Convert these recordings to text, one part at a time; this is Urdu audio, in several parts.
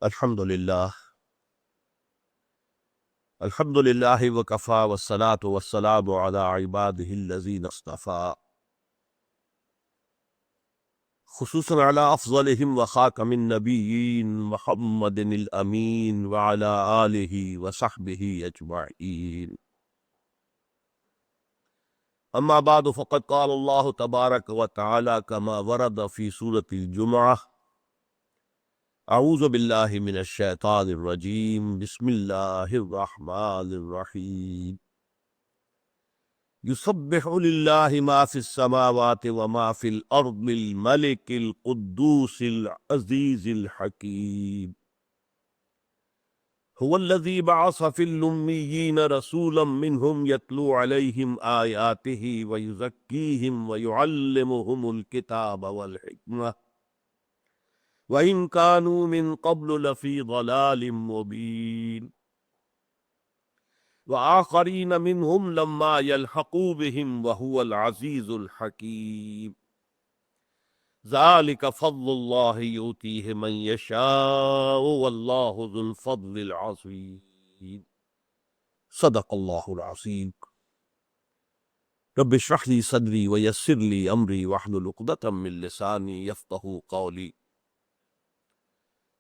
الحمدللہ الحمدللہ وکفا والصلاة والسلام علی عبادہ الذین اصطفیٰ، خصوصاً علی افضلہم وخاتم النبیین محمد الامین وعلی آلہ وصحبہ اجمعین۔ اما بعد فقد قال اللہ تبارک وتعالی کما ورد فی سورۃ الجمعہ: اعوذ باللہ من الشیطان الرجیم، بسم اللہ الرحمن الرحیم۔ یسبح للہ ما فی السماوات وما فی الارض الملک القدوس العزیز الحکیم۔ هو الذی بعث فی الامیین رسولا منہم یتلو علیہم آیاتہ ویزکیہم ویعلمہم الکتاب والحکمہ وَإِن كَانُوا مِن قَبْلُ لَفِي ضَلَالٍ مُّبِينٍ وَآخَرِينَ مِنْهُمْ لَمَّا يَلْحَقُوا بِهِمْ وَهُوَ الْعَزِيزُ الْحَكِيمُ۔ ذَلِكَ فَضْلُ اللَّهِ يُؤْتِيهِ مَن يَشَاءُ وَاللَّهُ ذُو الْفَضْلِ الْعَظِيمِ۔ صدق اللہ العظیم۔ رب اشرح لي صدری ويسر لي أمری واحلل عقدۃ من لسانی یفقہوا قولی۔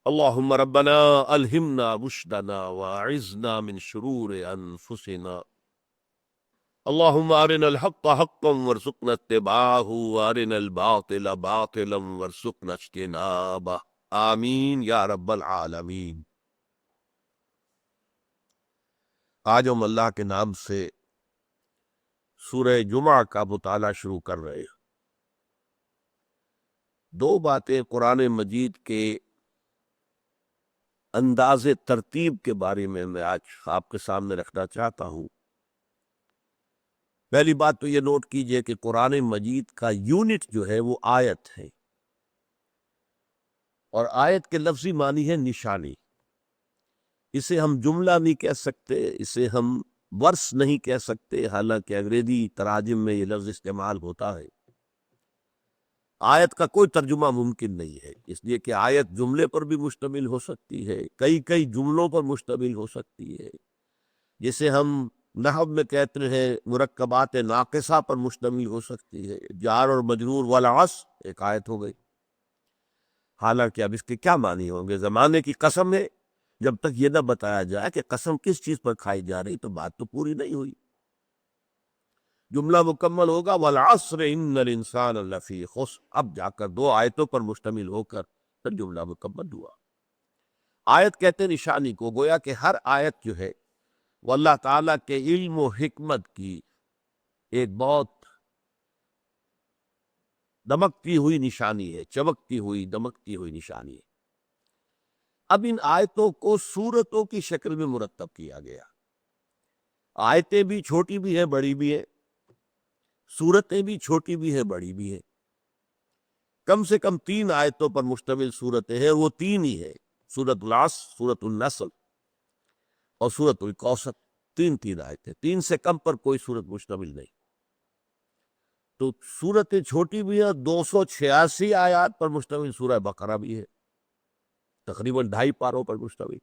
اللہم ربنا الہمنا رشدنا واعذنا من شرور انفسنا، اللہم ارنا الحق حقا وارزقنا اتباعہ وارنا الباطل باطلا وارزقنا اجتنابہ، آمین یا رب العالمین۔ آج ہم اللہ کے نام سے سورہ جمعہ کا مطالعہ شروع کر رہے ہیں۔ دو باتیں قرآن مجید کے انداز ترتیب کے بارے میں آج آپ کے سامنے رکھنا چاہتا ہوں۔ پہلی بات تو یہ نوٹ کیجئے کہ قرآن مجید کا یونٹ جو ہے وہ آیت ہے، اور آیت کے لفظی معنی ہے نشانی۔ اسے ہم جملہ نہیں کہہ سکتے، اسے ہم ورس نہیں کہہ سکتے، حالانکہ انگریزی تراجم میں یہ لفظ استعمال ہوتا ہے۔ آیت کا کوئی ترجمہ ممکن نہیں ہے، اس لیے کہ آیت جملے پر بھی مشتمل ہو سکتی ہے، کئی جملوں پر مشتمل ہو سکتی ہے، جسے ہم نحو میں کہتے ہیں مرکبات ناقصہ پر مشتمل ہو سکتی ہے۔ جار اور مجرور والعصر ایک آیت ہو گئی، حالانکہ اب اس کے کیا معنی ہوں گے؟ زمانے کی قسم ہے، جب تک یہ نہ بتایا جائے کہ قسم کس چیز پر کھائی جا رہی تو بات تو پوری نہیں ہوئی۔ جملہ مکمل ہوگا والعصر ان الانسان لفی خسر، اب جا کر دو آیتوں پر مشتمل ہو کر پھر جملہ مکمل ہوا۔ آیت کہتے ہیں نشانی کو، گویا کہ ہر آیت جو ہے وہ اللہ تعالیٰ کے علم و حکمت کی ایک بہت دمکتی ہوئی نشانی ہے، چمکتی ہوئی دمکتی ہوئی نشانی ہے۔ اب ان آیتوں کو سورتوں کی شکل میں مرتب کیا گیا۔ آیتیں بھی چھوٹی بھی ہیں بڑی بھی ہیں، سورتیں بھی چھوٹی بھی ہیں بڑی بھی ہیں۔ کم سے کم 3 آیتوں پر مشتمل سورتیں ہیں، وہ 3 ہی ہیں: سورۃ العصر، سورۃ النصر اور سورۃ الکوثر۔ 3 آیتیں، 3 سے کم پر کوئی سورت مشتمل نہیں۔ تو سورتیں چھوٹی بھی ہیں، 286 آیات پر مشتمل سورہ بقرہ بھی ہے، تقریباً 2.5 پاروں پر مشتمل۔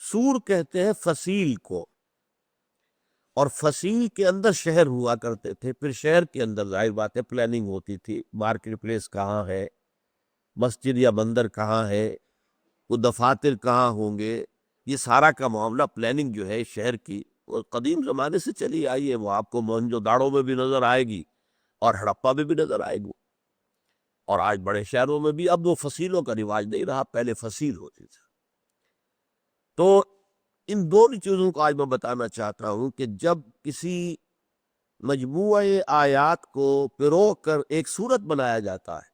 سور کہتے ہیں فصیل کو، اور فصیل کے اندر شہر ہوا کرتے تھے، پھر شہر کے اندر ظاہر بات ہے پلاننگ ہوتی تھی، مارکیٹ پلیس کہاں ہے، مسجد یا بندر کہاں ہے، وہ دفاتر کہاں ہوں گے، یہ سارا کا معاملہ پلاننگ جو ہے شہر کی وہ قدیم زمانے سے چلی آئی ہے۔ وہ آپ کو موہنجو داڑو میں بھی نظر آئے گی اور ہڑپا میں بھی نظر آئے گی، اور آج بڑے شہروں میں بھی۔ اب وہ فصیلوں کا رواج نہیں رہا، پہلے فصیل ہوتی تھی۔ تو ان دونوں چیزوں کو آج میں بتانا چاہتا ہوں کہ جب کسی مجموعہ آیات کو پرو کر ایک صورت بنایا جاتا ہے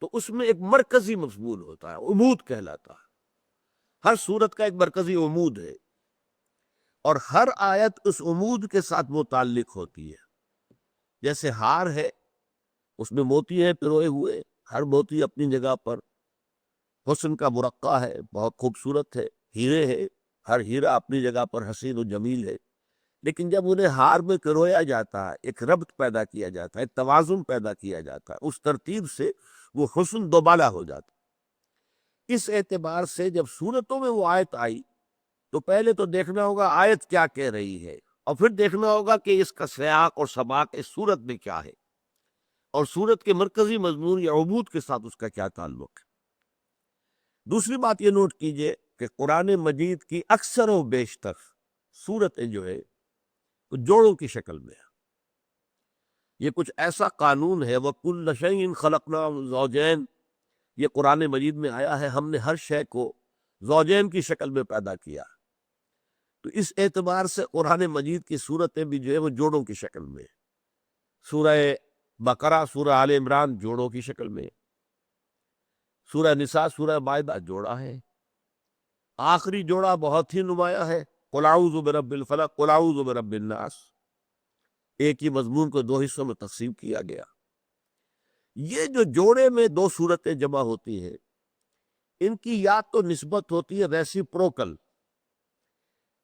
تو اس میں ایک مرکزی مضمون ہوتا ہے، عمود کہلاتا ہے۔ ہر صورت کا ایک مرکزی عمود ہے، اور ہر آیت اس عمود کے ساتھ متعلق ہوتی ہے۔ جیسے ہار ہے، اس میں موتی ہے پروئے ہوئے، ہر موتی اپنی جگہ پر حسن کا مرقع ہے، بہت خوبصورت ہے۔ ہیرے ہے، ہر ہیرا اپنی جگہ پر حسین و جمیل ہے، لیکن جب انہیں ہار میں پرویا جاتا ہے، ایک ربط پیدا کیا جاتا ہے، ایک توازن پیدا کیا جاتا ہے، اس ترتیب سے وہ حسن دوبالا ہو جاتا ہے۔ اس اعتبار سے جب سورتوں میں وہ آیت آئی تو پہلے تو دیکھنا ہوگا آیت کیا کہہ رہی ہے، اور پھر دیکھنا ہوگا کہ اس کا سیاق اور سباق اس سورت میں کیا ہے، اور سورت کے مرکزی مضمون یا عبود کے ساتھ اس کا کیا تعلق ہے۔ دوسری بات یہ نوٹ کیجئے کہ قرآن مجید کی اکثر و بیشتر سورتیں جو ہے وہ جوڑوں کی شکل میں ہے۔ یہ کچھ ایسا قانون ہے، وَكُلَّ شَيْءٍ خَلَقْنَاهُ زَوْجَيْنِ، یہ قرآن مجید میں آیا ہے، ہم نے ہر شے کو زوجین کی شکل میں پیدا کیا۔ تو اس اعتبار سے قرآن مجید کی سورتیں بھی جو ہے وہ جوڑوں کی شکل میں، سورہ بقرہ، سورہ آل عمران جوڑوں کی شکل میں، سورہ نساء، سورہ مائدہ جوڑا ہے، آخری جوڑا بہت ہی نمایاں ہے، قُلْ أَعُوذُ بِرَبِّ الْفَلَقِ قُلْ أَعُوذُ بِرَبِّ النَّاسِ، ایک ہی مضمون کو دو حصوں میں تقسیم کیا گیا۔ یہ جو جوڑے میں دو صورتیں جمع ہوتی ہیں، ان کی یا تو نسبت ہوتی ہے ریسیپروکل،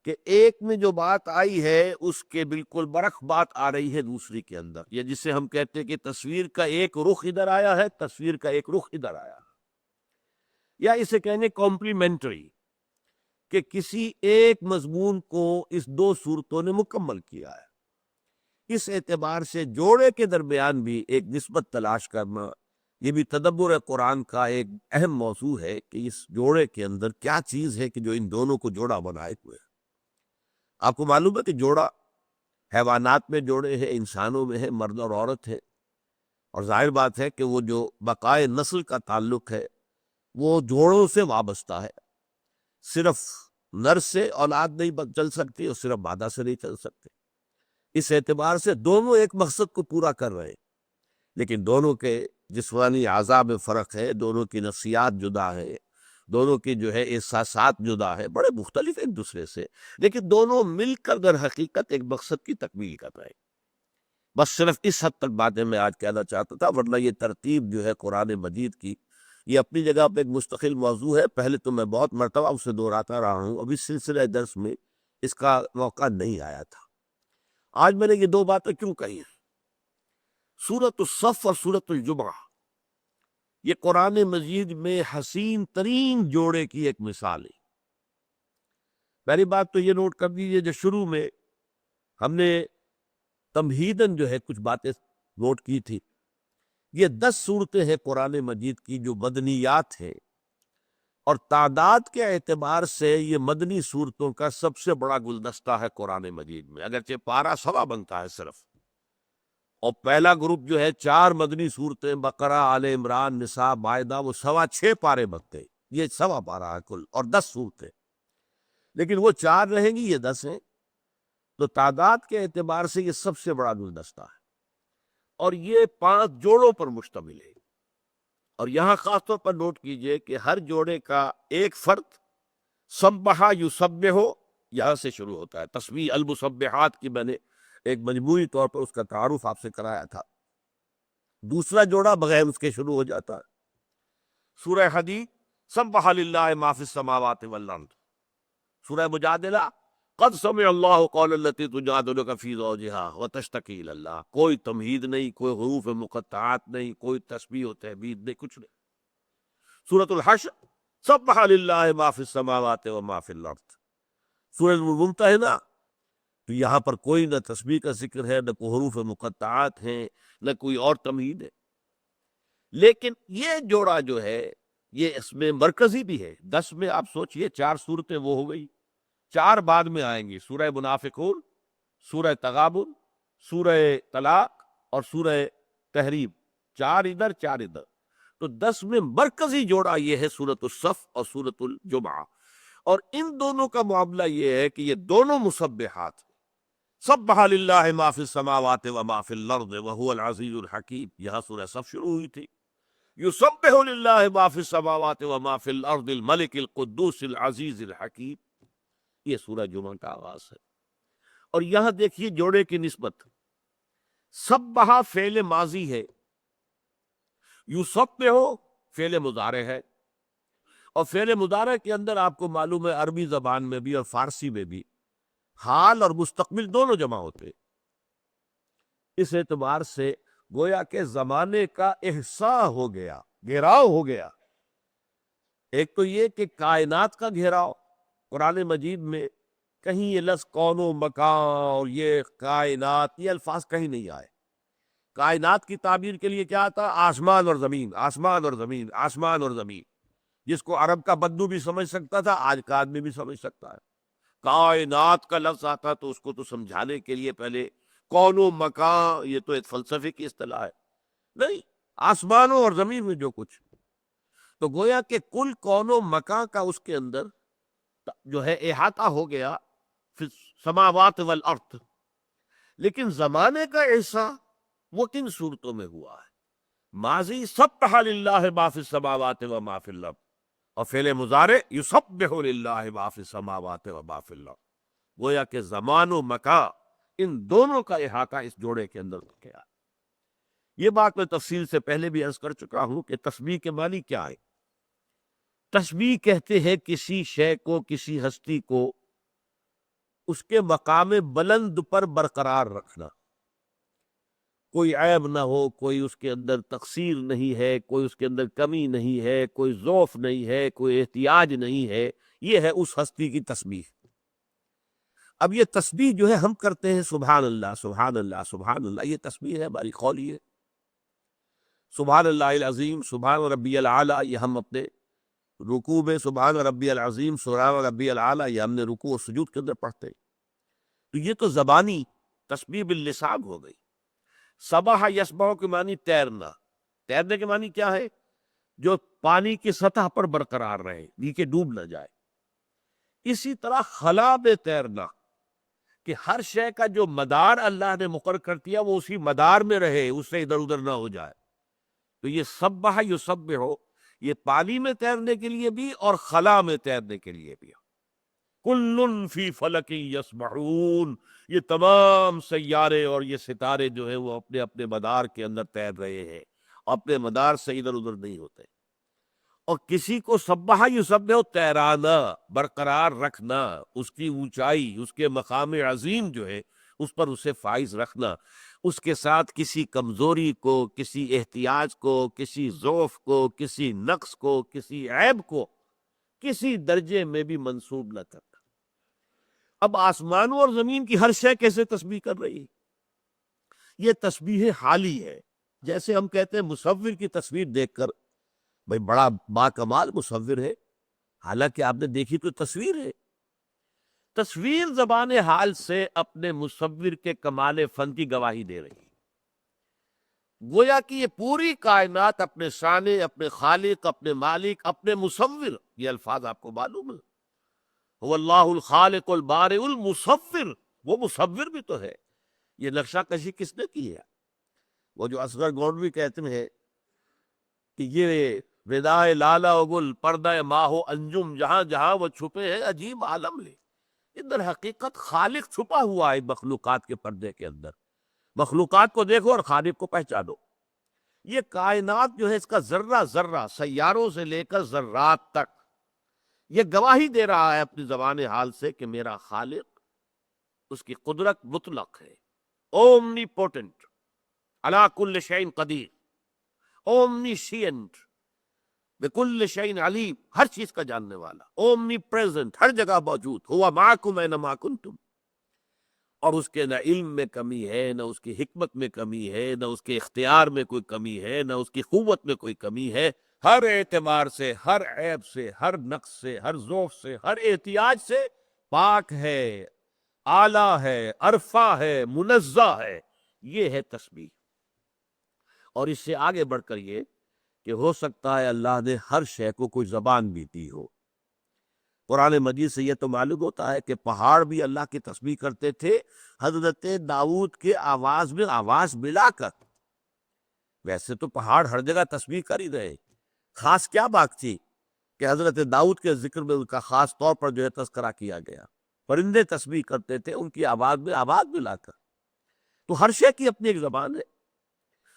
کہ ایک میں جو بات آئی ہے اس کے بالکل برعکس بات آ رہی ہے دوسری کے اندر، یا جسے ہم کہتے ہیں کہ تصویر کا ایک رخ ادھر آیا ہے، تصویر کا ایک رخ ادھر آیا ہے، یا اسے کہنے کمپلیمنٹری، کہ کسی ایک مضمون کو اس دو صورتوں نے مکمل کیا ہے۔ اس اعتبار سے جوڑے کے درمیان بھی ایک نسبت تلاش کرنا، یہ بھی تدبر قرآن کا ایک اہم موضوع ہے کہ اس جوڑے کے اندر کیا چیز ہے کہ جو ان دونوں کو جوڑا بنائے ہوئے ہے۔ آپ کو معلوم ہے کہ جوڑا حیوانات میں جوڑے ہیں، انسانوں میں ہے، مرد اور عورت ہے، اور ظاہر بات ہے کہ وہ جو بقائے نسل کا تعلق ہے وہ جوڑوں سے وابستہ ہے، صرف نر سے اولاد نہیں چل سکتی اور صرف مادہ سے نہیں چل سکتے۔ اس اعتبار سے دونوں ایک مقصد کو پورا کر رہے ہیں، لیکن دونوں کے جسمانی اعضاء میں فرق ہے، دونوں کی نفسیات جدا ہے، دونوں کی جو ہے احساسات جدا ہے، بڑے مختلف ایک دوسرے سے، لیکن دونوں مل کر در حقیقت ایک مقصد کی تکمیل کر رہے ہیں۔ بس صرف اس حد تک باتیں میں آج کہنا چاہتا تھا، ورنہ یہ ترتیب جو ہے قرآن مجید کی یہ اپنی جگہ پہ ایک مستقل موضوع ہے، پہلے تو میں بہت مرتبہ اسے دہراتا رہا ہوں، ابھی سلسلہ درس میں اس کا موقع نہیں آیا تھا۔ آج میں نے یہ دو باتیں کیوں کہی ہیں؟ سورۃ الصف اور سورۃ الجمعہ یہ قرآن مجید میں حسین ترین جوڑے کی ایک مثال ہے۔ پہلی بات تو یہ نوٹ کر دیجیے، جو شروع میں ہم نے تمہیداً جو ہے کچھ باتیں نوٹ کی تھی، یہ 10 صورتیں ہیں قرآن مجید کی جو مدنیات ہیں، اور تعداد کے اعتبار سے یہ مدنی صورتوں کا سب سے بڑا گلدستہ ہے قرآن مجید میں، اگرچہ پارہ سوا بنتا ہے صرف، اور پہلا گروپ جو ہے 4 مدنی صورتیں بقرہ، آل عمران، نساء، مائدہ، وہ 6.25 پارے بنتے ہیں، یہ سوا پارہ ہے کل، اور 10 صورتیں، لیکن وہ 4 رہیں گی، یہ 10 ہیں، تو تعداد کے اعتبار سے یہ سب سے بڑا گلدستہ ہے، اور یہ 5 جوڑوں پر مشتمل ہے۔ اور یہاں خاص طور پر نوٹ کیجئے کہ ہر جوڑے کا ایک فرد سبحہ یسبح یہاں سے شروع ہوتا ہے، تسبیح المسبحات کی میں نے ایک مجموعی طور پر اس کا تعارف آپ سے کرایا تھا۔ دوسرا جوڑا بغیر اس کے شروع ہو جاتا ہے، سورہ حدید سبح للہ ما فی السماوات والارض، سورہ مجادلہ قد سمع اللہ قول التی تجادلک فی زوجہا وتشتکی الی اللہ، کوئی تمہید نہیں، کوئی حروف مقطعات نہیں، کوئی تسبیح و تحمید نہیں، کچھ نہیں۔ سورۃ الحشر سبح للہ ما فی السماوات وما فی الارض، سورۃ الممتحنہ تو یہاں پر کوئی نہ تسبیح کا ذکر ہے، نہ کوئی حروف مقطعات ہیں، نہ کوئی اور تمہید ہے، لیکن یہ جوڑا جو ہے یہ اس میں مرکزی بھی ہے۔ 10 میں آپ سوچئے 4 صورتیں وہ ہو گئی، 4 بعد میں آئیں گی، سورہ منافقون، سورہ تغابن، سورہ طلاق اور سورہ تحریم، 4 ادھر 4 ادھر، تو 10 میں مرکزی جوڑا یہ ہے سورۃ الصف اور سورۃ الجمعہ، اور ان دونوں کا معاملہ یہ ہے کہ یہ دونوں مسبحات، سبح للہ ما فی السماوات وما فی الارض وہو العزیز الحکیم، یہاں سورہ صف شروع ہوئی تھی، یسبح للہ ما فی السماوات وما فی الارض الملک القدوس العزیز الحکیم، یہ سورہ جمعہ کا آغاز ہے۔ اور یہاں دیکھیے جوڑے کی نسبت، سبحہ فعل ماضی ہے، یسبح فعل مضارع ہے، اور فعل مضارع کے اندر آپ کو معلوم ہے عربی زبان میں بھی اور فارسی میں بھی حال اور مستقبل دونوں جمع ہوتے، اس اعتبار سے گویا کہ زمانے کا احصاء ہو گیا، گھیراؤ ہو گیا، ایک تو یہ کہ کائنات کا گھیراؤ، قرآن مجید میں کہیں یہ لفظ کون و مکان اور یہ کائنات یہ الفاظ کہیں نہیں آئے۔ کائنات کی تعبیر کے لیے کیا آتا؟ آسمان اور زمین، آسمان اور زمین، آسمان اور زمین، جس کو عرب کا بدو بھی سمجھ سکتا تھا، آج کا آدمی بھی سمجھ سکتا ہے۔ کائنات کا لفظ آتا تو اس کو تو سمجھانے کے لیے پہلے کون و مکان، یہ تو ایک فلسفے کی اصطلاح ہے، نہیں، آسمانوں اور زمین میں جو کچھ، تو گویا کہ کل کون و مکان کا اس کے اندر جو ہے احاطہ ہو گیا فی السماوات والارض۔ لیکن زمانے کا ایسا وہ کن صورتوں میں ہوا ہے؟ ماضی سبح للہ ما فی السماوات و ما فی الارض، اور فعل مضارع یسبح للہ ما فی السماوات و ما فی الارض۔ گویا کہ زمان و مکان ان دونوں کا احاطہ اس جوڑے کے اندر کیا ہے۔ یہ بات میں تفصیل سے پہلے بھی عرض کر چکا ہوں کہ تشبیہ کے معنی کیا ہے۔ تشبیہ کہتے ہیں کسی شے کو، کسی ہستی کو اس کے مقام بلند پر برقرار رکھنا، کوئی عیب نہ ہو، کوئی اس کے اندر تقصیر نہیں ہے، کوئی اس کے اندر کمی نہیں ہے، کوئی ضعف نہیں ہے، کوئی احتیاج نہیں ہے، یہ ہے اس ہستی کی تسبیح۔ اب یہ تسبیح جو ہے ہم کرتے ہیں سبحان اللہ سبحان اللہ سبحان اللہ، یہ تسبیح ہے، ہماری قولی ہے۔ سبحان اللہ العظیم، سبحان ربی العالی، یہ ہم اپنے رکوع میں سبحان ربی العظیم سبحان ربی العالی یہ ہم نے رکوع و سجود کے اندر پڑھتے ہیں۔ تو یہ تو زبانی تسبیح باللسان ہو گئی۔ سبح یسبح کے معنی تیرنا، تیرنے کے معنی کیا ہے؟ جو پانی کی سطح پر برقرار رہے، نیچے ڈوب نہ جائے۔ اسی طرح خلا میں تیرنا، کہ ہر شے کا جو مدار اللہ نے مقرر کر دیا وہ اسی مدار میں رہے، اس سے ادھر ادھر نہ ہو جائے۔ تو یہ سبح یسبح یہ پانی میں تیرنے کے لیے بھی اور خلا میں تیرنے کے لیے بھی۔ کل فی فلک یسبحون، یہ تمام سیارے اور یہ ستارے جو ہیں وہ اپنے اپنے مدار کے اندر تیر رہے ہیں، اپنے مدار سے ادھر ادھر نہیں ہوتے۔ اور کسی کو سبح یسبح تیرانا، برقرار رکھنا، اس کی اونچائی، اس کے مقام عظیم جو ہے اس پر اسے فائز رکھنا، اس کے ساتھ کسی کمزوری کو، کسی احتیاج کو، کسی ضعف کو، کسی نقص کو، کسی عیب کو کسی درجے میں بھی منسوب نہ کرنا۔ اب آسمانوں اور زمین کی ہر شے کیسے تسبیح کر رہی ہے؟ یہ تسبیح حالی ہے۔ جیسے ہم کہتے ہیں مصور کی تصویر دیکھ کر بھائی بڑا با کمال مصور ہے، حالانکہ آپ نے دیکھی تو تصویر ہے۔ تصویر زبان حال سے اپنے مصور کے کمال فن کی گواہی دے رہی ہے۔ گویا کہ یہ پوری کائنات اپنے شانے، اپنے خالق، اپنے مالک، اپنے مصور، یہ الفاظ آپ کو معلوم ہے، هو اللہ الخالق البارئ المصور، وہ مصور بھی تو ہے۔ یہ نقشہ کشی کس نے کی ہے؟ وہ جو اصغر گونڈوی کہتے ہیں کہ یہ ردائے لالہ و گل، پردہ ماہ و انجم، جہاں جہاں وہ چھپے ہیں عجیب عالم لے۔ ادھر حقیقت خالق چھپا ہوا ہے مخلوقات کے پردے کے اندر۔ مخلوقات کو دیکھو اور خالق کو پہچانو۔ یہ کائنات جو ہے اس کا ذرہ ذرہ، سیاروں سے لے کر ذرات تک، یہ گواہی دے رہا ہے اپنی زبان حال سے کہ میرا خالق، اس کی قدرت مطلق ہے، اومنی پوٹنٹ، علی کل شیء قدیر، اومنیشینٹ، بکل شیء علیم، ہر چیز کا جاننے والا، اومنی پریزنٹ، ہر جگہ موجود، ہوا معکم اینما کنتم۔ اور اس کے نہ علم میں کمی ہے، نہ اس کی حکمت میں کمی ہے، نہ اس کے اختیار میں کوئی کمی ہے، نہ اس کی قوت میں کوئی کمی ہے۔ ہر اعتبار سے، ہر عیب سے، ہر نقص سے، ہر ضعف سے، ہر احتیاج سے پاک ہے، اعلیٰ ہے، عرفہ ہے، منزہ ہے۔ یہ ہے تسبیح۔ اور اس سے آگے بڑھ کر یہ کہ ہو سکتا ہے اللہ نے ہر شے کو کوئی زبان بھی دی ہو۔ قرآن مجید سے یہ تو معلوم ہوتا ہے کہ پہاڑ بھی اللہ کی تسبیح کرتے تھے، حضرت داؤد کے آواز میں آواز ملا کر۔ ویسے تو پہاڑ ہر جگہ تسبیح کر ہی رہے، خاص کیا بات تھی کہ حضرت داؤد کے ذکر میں ان کا خاص طور پر جو ہے تذکرہ کیا گیا۔ پرندے تسبیح کرتے تھے ان کی آواز میں آواز ملا کر۔ تو ہر شے کی اپنی ایک زبان ہے۔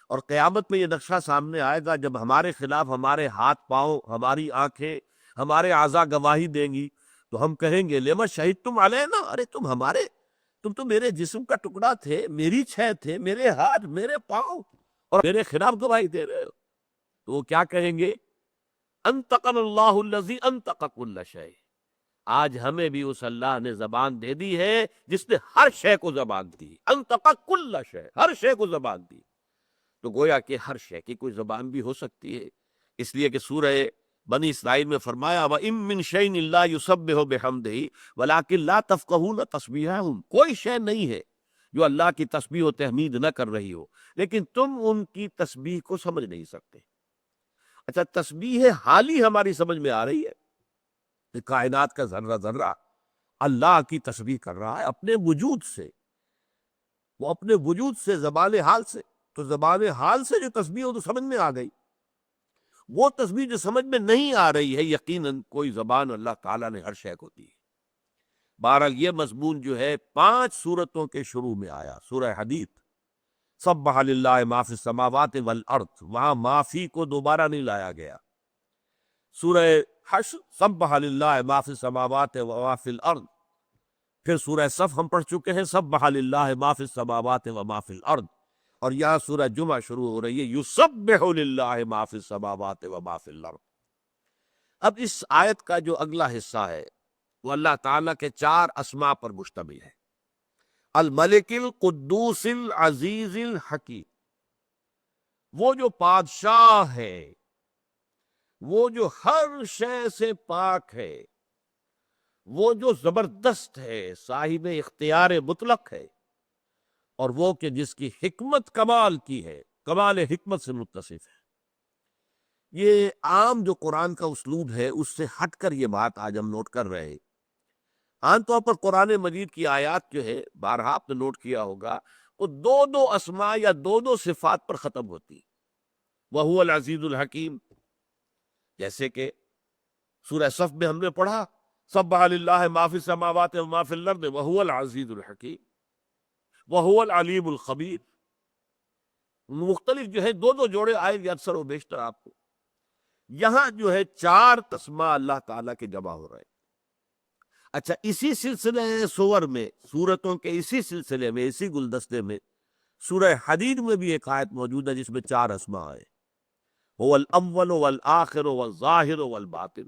اور قیامت میں یہ نقشہ سامنے آئے گا جب ہمارے خلاف ہمارے ہاتھ پاؤں، ہماری آنکھیں، ہمارے اعضاء گواہی دیں گی، تو ہم کہیں گے لما شہدتم علینا، ارے تم تو میرے جسم کا ٹکڑا تھے، میری چھے تھے، میرے ہاتھ، میرے پاؤں، اور میرے خلاف گواہی دے رہے ہو۔ تو وہ کیا کہیں گے؟ انطقنا اللہ الذی انطق کل شیء، آج ہمیں بھی اس اللہ نے زبان دے دی ہے جس نے ہر شے کو زبان دی، انطق کل شیء، ہر شے کو زبان دی۔ تو گویا کہ ہر شے کی کوئی زبان بھی ہو سکتی ہے، اس لیے کہ سورہ بنی اسرائیل میں فرمایا وَإِن مِّن شَيْءٍ إِلَّا يُسَبِّحُ بِحَمْدِهِ وَلَٰكِن لَّا تَفْقَهُونَ تَسْبِيحَهُمْ، کوئی شے نہیں ہے جو اللہ کی تسبیح و تحمید نہ کر رہی ہو، لیکن تم ان کی تسبیح کو سمجھ نہیں سکتے۔ اچھا، تسبیح حالی ہماری سمجھ میں آ رہی ہے کہ کائنات کا ذرہ ذرہ اللہ کی تسبیح کر رہا ہے اپنے وجود سے، وہ اپنے وجود سے، زبان حال سے۔ تو زبان حال سے جو تسبیح ہو تو سمجھ میں آ گئی، وہ تسبیح جو سمجھ میں نہیں آ رہی ہے یقیناً کوئی زبان اللہ تعالیٰ نے ہر شے کو دی۔ بہرحال یہ مضمون جو ہے 5 سورتوں کے شروع میں آیا، سورہ حدید سبح للہ ما فی السماوات والارض، وہاں معافی کو دوبارہ نہیں لایا گیا۔ سورہ حشر سبح للہ ما فی السماوات وما فی الارض، پھر سورہ صف ہم پڑھ چکے ہیں سبح للہ ما فی السماوات وما فی الارض، اور یہاں سورہ جمعہ شروع ہو رہی ہے یسبح للہ ما فی السماوات وما فی الارض۔ اب اس آیت کا جو اگلا حصہ ہے وہ اللہ تعالیٰ کے 4 اسماء پر مشتمل ہے، الملک القدوس العزیز الحکیم، وہ جو بادشاہ ہے، وہ جو ہر شے سے پاک ہے، وہ جو زبردست ہے، صاحب اختیار مطلق ہے، اور وہ کہ جس کی حکمت کمال کی ہے، کمال حکمت سے متصف ہے۔ یہ عام جو قرآن کا اسلوب ہے اس سے ہٹ کر یہ بات آج ہم نوٹ کر رہے ہیں۔ عام طور پر قرآن مجید کی آیات جو ہے، بارہا آپ نے نوٹ کیا ہوگا، وہ 2 اسماء یا 2 صفات پر ختم ہوتی، وَهُوَ الْعَزِيزُ الْحَكِيمُ، جیسے کہ سورہ صف میں ہم نے پڑھا سبح للہ ما فی السماوات وما فی الارض وَهُوَ الْعَزِيزُ الْحَكِيمُ وَهُوَ الْعَلِيمُ الْخَبِيرُ۔ مختلف جو ہے 2 جوڑے آئے گے اکثر و بیشتر آپ کو، یہاں جو ہے 4 اسماء اللہ تعالیٰ کے جمع ہو رہے ہیں۔ اچھا، اسی سلسلے سور میں، سورتوں کے اسی سلسلے میں، اسی گلدستے میں سورہ حدید میں بھی ایک آیت موجود ہے جس میں 4 اسماء ہیں، هو الاول والآخر والظاہر والباطن۔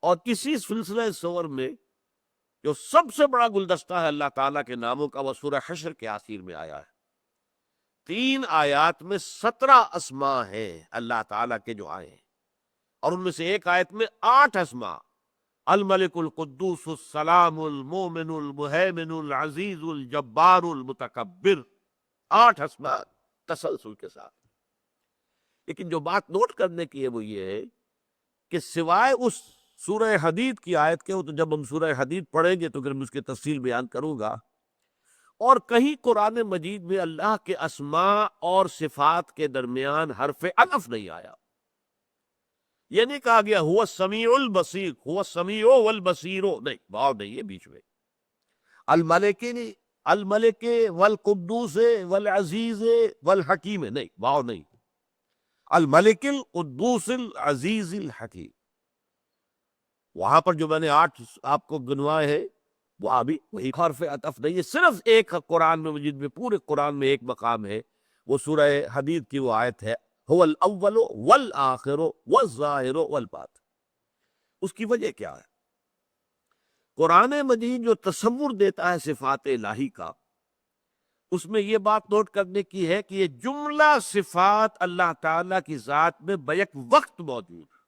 اور کسی سلسلہ سور میں جو سب سے بڑا گلدستہ ہے اللہ تعالیٰ کے ناموں کا، وہ سورہ حشر کے آخر میں آیا ہے۔ 3 آیات میں 17 اسماء ہیں اللہ تعالیٰ کے جو آئے ہیں، اور ان میں سے ایک آیت میں 8 اسماء، الملک القدوس السلام المومن المہیمن العزیز الجبار المتکبر، 8 اسماء تسلسل کے ساتھ۔ لیکن جو بات نوٹ کرنے کی ہے وہ یہ ہے کہ سوائے اس سورہ حدید کی آیت کے، تو جب ہم سورہ حدید پڑھیں گے تو پھر میں اس کی تفصیل بیان کروں گا، اور کہیں قرآن مجید میں اللہ کے اسماء اور صفات کے درمیان حرف عطف نہیں آیا۔ یہ نہیں کہا گیا ہوا السمیع البصیر، ہوا السمیع والبصیر، نہیں، واو نہیں ہے بیچ میں۔ الملک الملک والقدوس والعزیز والحکیم، نہیں، واو نہیں، الملک القدوس العزیز الحکیم۔ وہاں پر جو میں نے 8 آپ کو گنوائے ہیں وہ ابھی وہی حرف عطف نہیں ہے، صرف ایک قرآن میں مجید میں، پورے قرآن میں ایک مقام ہے، وہ سورہ حدید کی وہ آیت ہے هو الاول والآخر والظاہر والباطن۔ اس کی وجہ کیا ہے؟ قرآن مجید جو تصور دیتا ہے صفات الہی کا، اس میں یہ بات نوٹ کرنے کی ہے کہ یہ جملہ صفات اللہ تعالیٰ کی ذات میں بیک وقت موجود ہے۔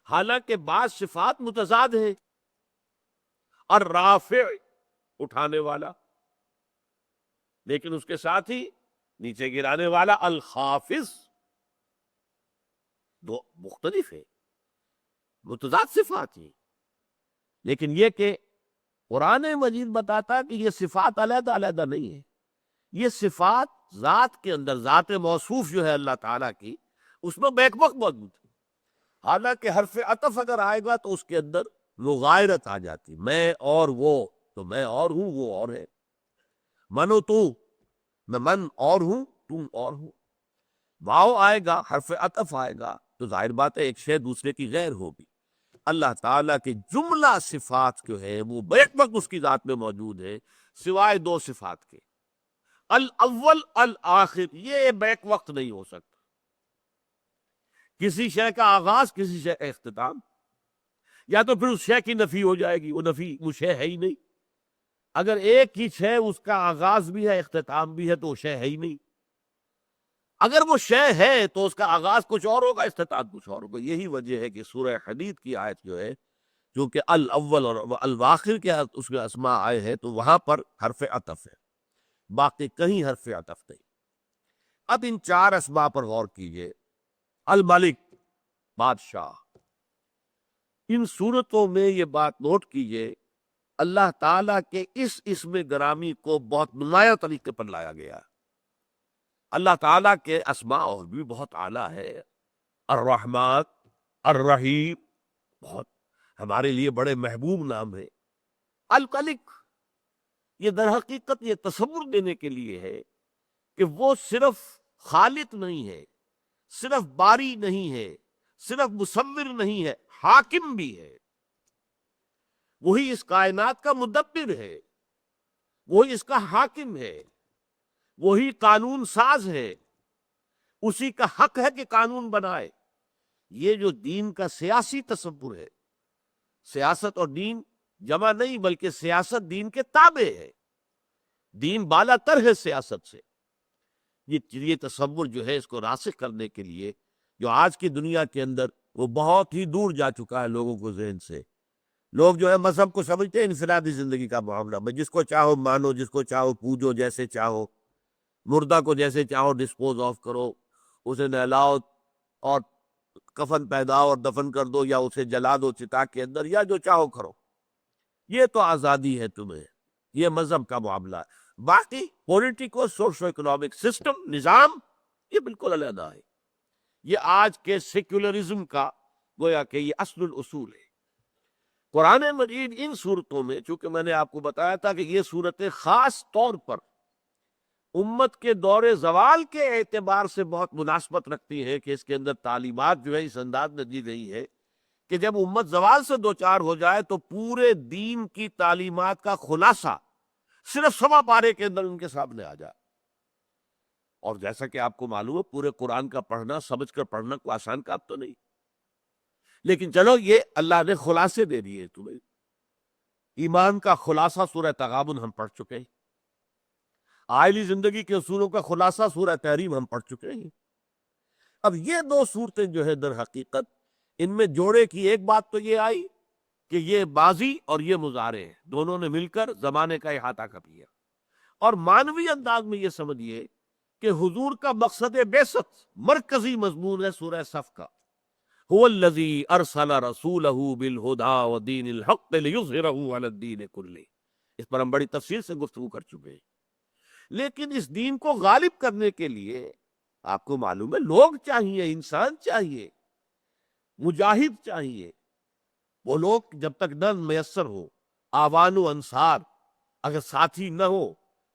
حالانکہ بعض صفات متضاد ہیں، الرافع، اٹھانے والا، لیکن اس کے ساتھ ہی نیچے گرانے والا، الخافض، 2 مختلف ہے، متضاد صفات ہیں۔ لیکن یہ کہ قرآن مجید بتاتا کہ یہ صفات علیحدہ علیحدہ نہیں ہے، یہ صفات ذات کے اندر، ذات موصوف جو ہے اللہ تعالیٰ کی، اس میں بیک وقت موجود ہے۔ حالانکہ حرف عطف اگر آئے گا تو اس کے اندر مغایرت آ جاتی، میں اور وہ، تو میں اور ہوں، وہ اور ہے، من و تو، میں من اور ہوں، تم اور ہوں۔ واو آئے گا، حرف عطف آئے گا، تو ظاہر بات ہے ایک شے دوسرے کی غیر ہوگی۔ اللہ تعالیٰ کے جملہ صفات جو ہے وہ بیک وقت اس کی ذات میں موجود ہے، سوائے 2 صفات کے، الاول الآخر، یہ بیک وقت نہیں ہو سکتا۔ کسی شے کا آغاز، کسی شے کا اختتام، یا تو پھر اس شے کی نفی ہو جائے گی، وہ نفی وہ شے ہے ہی نہیں۔ اگر ایک ہی شے اس کا آغاز بھی ہے اختتام بھی ہے تو وہ شے ہے ہی نہیں۔ اگر وہ شے ہے تو اس کا آغاز کچھ اور ہوگا، اختتام کچھ اور ہوگا۔ یہی وجہ ہے کہ سورہ حدید کی آیت جو ہے، چونکہ الاول اور الواخر کے اس کے اسماء آئے ہیں تو وہاں پر حرف عطف ہے، باقی کہیں حرف عطف نہیں۔ اب ان چار اسماء پر غور کیجئے۔ الملک، بادشاہ، ان صورتوں میں یہ بات نوٹ کیجئے، اللہ تعالیٰ کے اس اسم گرامی کو بہت نمایاں طریقے پر لایا گیا۔ اللہ تعالیٰ کے اسماء اور بھی بہت اعلیٰ ہے، الرحمن، الرحیم، بہت ہمارے لیے بڑے محبوب نام ہے۔ الملک، یہ در حقیقت یہ تصور دینے کے لیے ہے کہ وہ صرف خالق نہیں ہے، صرف باری نہیں ہے، صرف مصور نہیں ہے، حاکم بھی ہے۔ وہی اس کائنات کا مدبر ہے، وہی اس کا حاکم ہے، وہی قانون ساز ہے، اسی کا حق ہے کہ قانون بنائے۔ یہ جو دین کا سیاسی تصور ہے، سیاست اور دین جمع نہیں بلکہ سیاست دین کے تابع ہے، دین بالا تر ہے سیاست سے۔ یہ تصور جو ہے اس کو راسخ کرنے کے لیے جو آج کی دنیا کے اندر وہ بہت ہی دور جا چکا ہے لوگوں کو ذہن سے۔ لوگ جو ہے مذہب کو سمجھتے ہیں انفرادی زندگی کا معاملہ، میں جس کو چاہو مانو، جس کو چاہو پوجو، جیسے چاہو مردہ کو جیسے چاہو ڈسپوز آف کرو، اسے نہلاؤ اور کفن پہناؤ اور دفن کر دو، یا اسے جلا دو چتا کے اندر، یا جو چاہو کرو۔ یہ تو آزادی ہے تمہیں، یہ مذہب کا معاملہ ہے۔ باقی پولیٹیکو سوشو اکنامک سسٹم، نظام، یہ بالکل علیحدہ ہے۔ یہ آج کے سیکولرزم کا گویا کہ یہ اصل الاصول ہے۔ قرآن مجید ان صورتوں میں، چونکہ میں نے آپ کو بتایا تھا کہ یہ صورتیں خاص طور پر امت کے دور زوال کے اعتبار سے بہت مناسبت رکھتی ہیں، کہ اس کے اندر تعلیمات جو ہے اس انداز میں دی گئی ہے کہ جب امت زوال سے دوچار ہو جائے تو پورے دین کی تعلیمات کا خلاصہ صرف سوا پارے کے اندر ان کے سامنے آ جائے۔ اور جیسا کہ آپ کو معلوم ہے پورے قرآن کا پڑھنا، سمجھ کر پڑھنا کوئی آسان کام تو نہیں، لیکن چلو یہ اللہ نے خلاصے دے دیے تمہیں۔ ایمان کا خلاصہ سورہ تغابن ہم پڑھ چکے ہیں، آئلی زندگی کے اصولوں کا خلاصہ سورہ تحریم ہم پڑھ چکے ہیں۔ اب یہ دو صورتیں جو ہے در حقیقت ان میں جوڑے کی ایک بات تو یہ آئی کہ یہ ماضی اور یہ مضارع ہے، دونوں نے مل کر زمانے کا احاطہ کر لیا۔ اور مانوی انداز میں یہ سمجھیے کہ حضور کا مقصد بعثت مرکزی مضمون ہے سورہ صف کا، هو الذی ارسل رسولہ بالہدی ودین الحق لیظہرہ علی الدین کلہ۔ اس پر ہم بڑی تفصیل سے گفتگو کر چکے ہیں۔ لیکن اس دین کو غالب کرنے کے لیے آپ کو معلوم ہے لوگ چاہیے، انسان چاہیے، مجاہد چاہیے۔ وہ لوگ جب تک نہ میسر ہو، آوان و انصار، اگر ساتھی نہ ہو،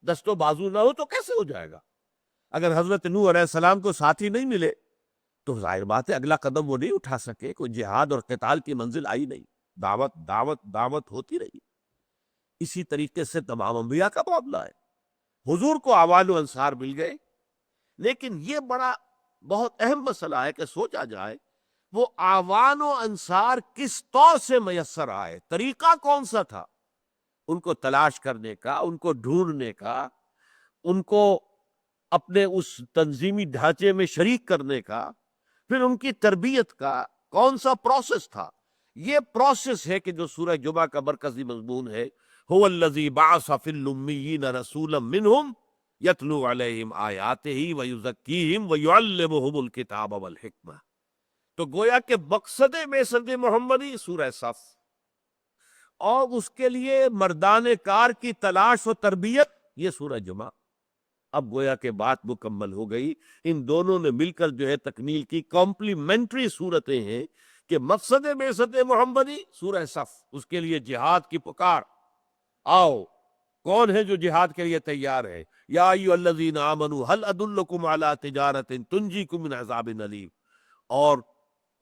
دست و بازو نہ ہو تو کیسے ہو جائے گا؟ اگر حضرت نوح علیہ السلام کو ساتھی نہیں ملے تو ظاہر بات ہے اگلا قدم وہ نہیں اٹھا سکے، کوئی جہاد اور قتال کی منزل آئی نہیں، دعوت دعوت دعوت ہوتی رہی۔ اسی طریقے سے تمام انبیاء کا معاملہ ہے۔ حضور کو آوان و انصار مل گئے، لیکن یہ بڑا بہت اہم مسئلہ ہے کہ سوچا جائے وہ آوان و انصار کس طور سے میسر آئے، طریقہ کون سا تھا ان کو تلاش کرنے کا، ان کو ڈھونڈنے کا، ان کو اپنے اس تنظیمی ڈھانچے میں شریک کرنے کا، پھر ان کی تربیت کا کون سا پروسیس تھا؟ یہ پروسیس ہے کہ جو سورہ جمعہ کا مرکزی مضمون ہے، هو الذی بعث فی الامیین رسولا منہم یتلو علیہم آیاتہ ویزکیہم ویعلمہم الکتاب والحکمہ۔ تو گویا کہ مقصد بعثت محمدی سورہ صف، اور اس کے لیے مردان کار کی تلاش و تربیت یہ سورہ جمعہ۔ اب گویا کہ بات مکمل ہو گئی، ان دونوں نے مل کر جو ہے تکمیل کی کمپلیمنٹری صورتیں ہیں کہ مقصد بعثت محمدی سورہ صف، اس کے لیے جہاد کی پکار، آؤ کون ہے جو جہاد کے لیے تیار ہے؟ یا ایھا الذین آمنوا هل ادلکم علی تجارۃ تنجیکم من عذاب الیم، اور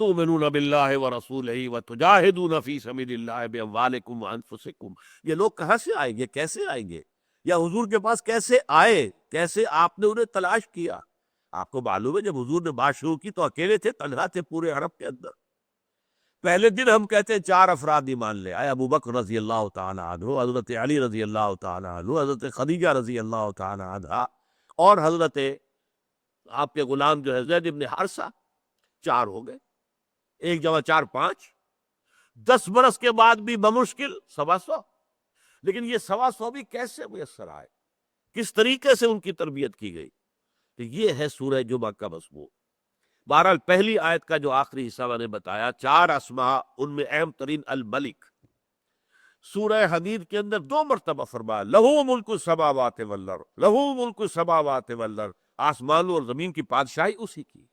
تؤمنون باللہ ورسولہ وتجاہدون فی سبیل اللہ باموالکم وانفسکم۔ یہ لوگ کہاں سے آئیں گے، کیسے آئیں گے، یا حضور کے پاس کیسے آئے، کیسے آپ نے انہیں تلاش کیا؟ آپ کو معلوم ہے جب حضور نے بات شروع کی تو اکیلے تھے، تنہا تھے پورے عرب کے اندر. پہلے دن ہم کہتے ہیں 4 افراد ایمان لے آئے، ابو بکر رضی اللہ تعالیٰ عنہ، حضرت علی رضی اللہ تعالیٰ عنہ، حضرت خدیجہ رضی اللہ تعالیٰ عنہ، اور حضرت آپ کے غلام جو ہے زید ابن حارثہ. 4 ہو گئے. 1 جمع 4 5. 10 برس کے بعد بھی بمشکل 125. لیکن یہ 125 بھی کیسے میسر آئے، کس طریقے سے ان کی تربیت کی گئی؟ تو یہ ہے سورہ جمعہ کا مضمون. بہرحال پہلی آیت کا جو آخری حصہ میں نے بتایا 4 اسماء، ان میں اہم ترین الملک. سورہ حدید کے اندر 2 مرتبہ فرمایا لہو ملک السماوات والارض، لہو ملک السماوات والارض، آسمانوں اور زمین کی بادشاہی اسی کی.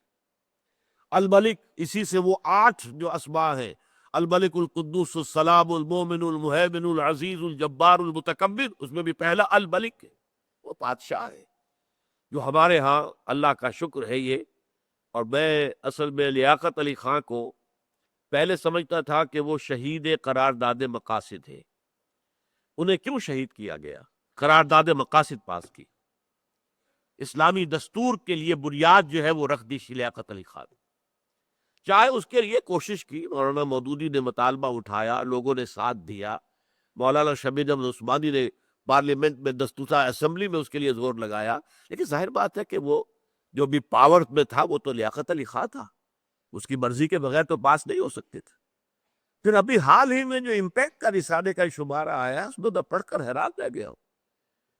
الملک، اسی سے وہ 8 جو اسماء ہیں، الملک القدوس السلام المومن المہیمن العزیز الجبار المتکبر، اس میں بھی پہلا الملک ہے، وہ بادشاہ ہے. جو ہمارے ہاں اللہ کا شکر ہے یہ. اور میں اصل میں لیاقت علی خان کو پہلے سمجھتا تھا کہ وہ شہید قرارداد مقاصد ہے. انہیں کیوں شہید کیا گیا؟ قرارداد مقاصد پاس کی، اسلامی دستور کے لیے بنیاد جو ہے وہ رکھ دی لیاقت علی خان. چاہے اس کے لیے کوشش کی، مولانا مودودی نے مطالبہ اٹھایا، لوگوں نے ساتھ دیا، مولانا شبیر احمد عثمانی نے پارلیمنٹ میں دستورہ اسمبلی میں اس کے لیے زور لگایا، لیکن ظاہر بات ہے کہ وہ جو بھی پاور میں تھا وہ تو لیاقت علی خان تھا، اس کی مرضی کے بغیر تو پاس نہیں ہو سکتے تھے. پھر ابھی حال ہی میں جو امپیکٹ کا رسالے کا شمارہ آیا، اس میں تو پڑھ کر حیران رہ گیا ہوں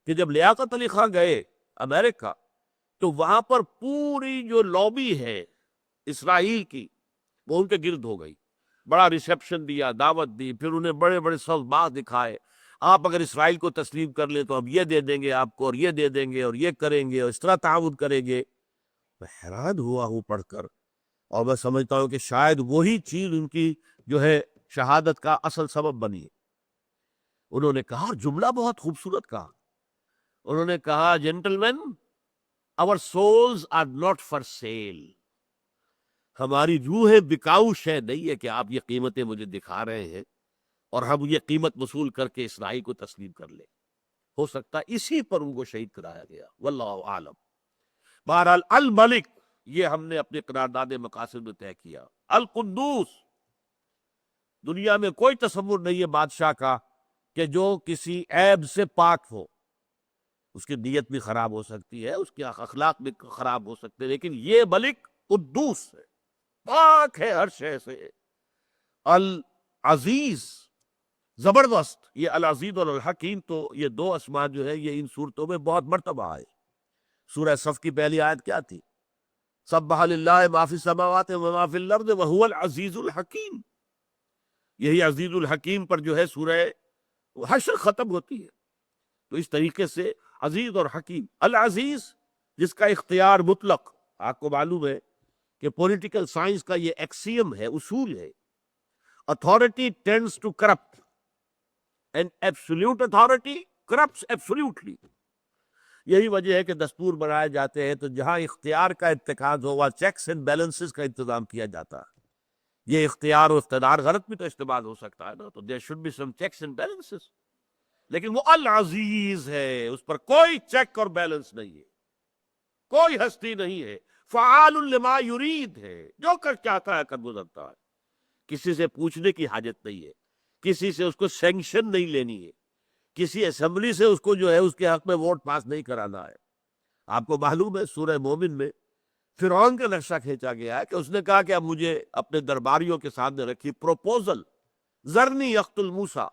کہ جب لیاقت علی خان گئے امریکہ تو وہاں پر پوری جو لابی ہے اسرائیل کی وہ ان کے گرد ہو گئی. بڑا ریسیپشن دیا، دعوت دی، پھر انہیں بڑے بڑے سباق دکھائے، آپ اگر اسرائیل کو تسلیم کر لیں تو ہم یہ دے دیں گے آپ کو، اور یہ دے دیں گے، اور یہ کریں گے، اور اس طرح تعاون کریں گے. میں حیران ہوا ہوں پڑھ کر، اور میں سمجھتا ہوں کہ شاید وہی چیز ان کی جو ہے شہادت کا اصل سبب بنی. انہوں نے کہا، جملہ بہت خوبصورت کہا، انہوں نے کہا gentleman our souls are not for sale. ہماری روحیں بکاؤ شے نہیں ہے کہ آپ یہ قیمتیں مجھے دکھا رہے ہیں اور ہم یہ قیمت وصول کر کے اسرائیل کو تسلیم کر لیں. ہو سکتا ہے اسی پر ان کو شہید کرایا گیا، واللہ عالم. بہرحال الملک یہ ہم نے اپنے قرارداد مقاصد میں طے کیا. القدوس، دنیا میں کوئی تصور نہیں ہے بادشاہ کا کہ جو کسی عیب سے پاک ہو. اس کی نیت بھی خراب ہو سکتی ہے، اس کے اخلاق بھی خراب ہو سکتے ہیں، لیکن یہ ملک قدوس ہے، پاک ہے ہر شے سے. العزیز، زبردست. یہ العزیز اور الحکیم تو یہ 2 اسماء جو ہے یہ ان صورتوں میں بہت مرتبہ آئے. سورہ صف کی پہلی آیت کیا تھی؟ سبح للہ ما فی السماوات و ما فی الارض وہو العزیز الحکیم. یہی عزیز الحکیم پر جو ہے سورہ حشر ختم ہوتی ہے. تو اس طریقے سے عزیز اور حکیم. العزیز جس کا اختیار مطلق، آپ کو معلوم ہے کہ پولیٹیکل سائنس کا یہ ایکسیم ہے، اصول ہے، authority tends to corrupt and absolute authority corrupts absolutely. یہی وجہ ہے کہ دستور بنائے جاتے ہیں تو جہاں اختیار کا اتخاذ ہو وہاں چیکس اینڈ بیلنسز کا انتظام کیا جاتا ہے. یہ اختیار و اقتدار غلط بھی تو استعمال ہو سکتا ہے نا، تو there should be some checks and balances. لیکن وہ العزیز ہے، اس پر کوئی چیک اور بیلنس نہیں ہے، کوئی ہستی نہیں ہے. فعال لما یرید ہے، جو کر چاہتا ہے کر گزرتا ہے. کسی سے پوچھنے کی حاجت نہیں ہے، کسی سے اس کو سینکشن نہیں لینی ہے، کسی اسمبلی سے اس کو جو ہے اس کے حق میں ووٹ پاس نہیں کرانا ہے. آپ کو معلوم ہے سورہ مومن میں فرعون کا نقشہ کھینچا گیا ہے کہ اس نے کہا کہ اب مجھے اپنے درباریوں کے سامنے رکھی پروپوزل، ذرنی یقتل موسیٰ،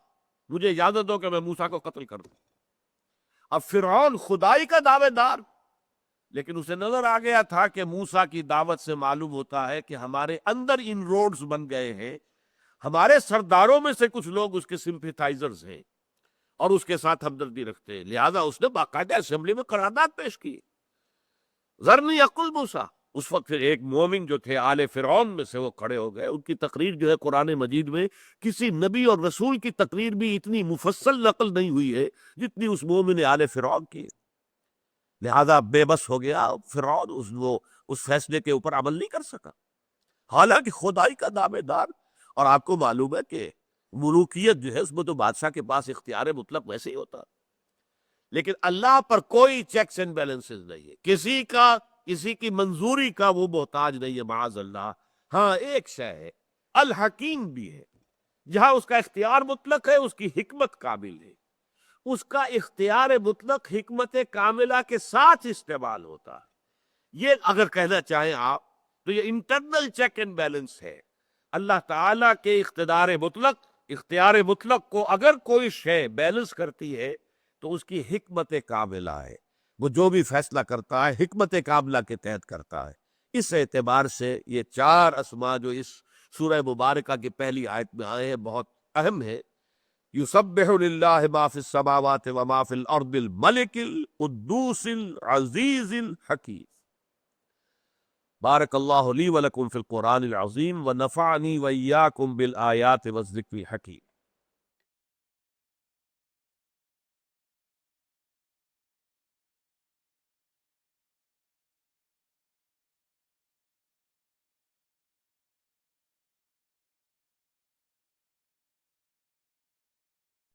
مجھے اجازت دو کہ میں موسیٰ کو قتل کر دوں. اب فرعون خدائی کا دعوے دار، لیکن اسے نظر آ گیا تھا کہ موسیٰ کی دعوت سے معلوم ہوتا ہے کہ ہمارے اندر ان روڈز بن گئے ہیں، ہمارے سرداروں میں سے کچھ لوگ اس کے سمپیتھائزرز ہیں اور اس کے ساتھ ہمدردی رکھتے ہیں. لہذا اس نے باقاعدہ اسمبلی میں قرارداد پیش کی، ذرنی یقتل موسیٰ. اس وقت پھر ایک مومن جو تھے آل فرعون میں سے وہ کھڑے ہو گئے. ان کی تقریر جو ہے قرآن مجید میں کسی نبی اور رسول کی تقریر بھی اتنی مفصل نقل نہیں ہوئی ہے جتنی اس مومن آل فرعون کی. لہذا بے بس ہو گیا فرعون، اس فیصلے کے اوپر عمل نہیں کر سکا، حالانکہ خدائی کا دعوے دار. اور آپ کو معلوم ہے کہ ملوکیت جو ہے اس میں تو بادشاہ کے پاس اختیار مطلق ویسے ہی ہوتا، لیکن اللہ پر کوئی چیکس اینڈ بیلنسز نہیں ہے. کسی کا کسی کی منظوری کا وہ محتاج نہیں ہے معاذ اللہ. ہاں ایک شے ہے الحکیم بھی ہے، جہاں اس کا اختیار مطلق ہے اس کی حکمت کامل ہے. اس کا اختیار مطلق حکمت کاملہ کے ساتھ استعمال ہوتا ہے. یہ اگر کہنا چاہیں آپ تو یہ انٹرنل چیک اینڈ بیلنس ہے. اللہ تعالیٰ کے اختیار مطلق کو اگر کوئی شے بیلنس کرتی ہے تو اس کی حکمت کاملہ ہے. وہ جو بھی فیصلہ کرتا ہے حکمت کاملہ کے تحت کرتا ہے. اس اعتبار سے یہ 4 اسماء جو اس سورہ مبارکہ کی پہلی آیت میں آئے ہیں بہت اہم ہے. یسبح للہ ما فی السماوات وما فی الارض الملک القدوس العزیز الحکیم. بارک اللہ لی ولکم فی القرآن العظیم ونفعنی وإیاکم بالآیات والذکر الحکیم.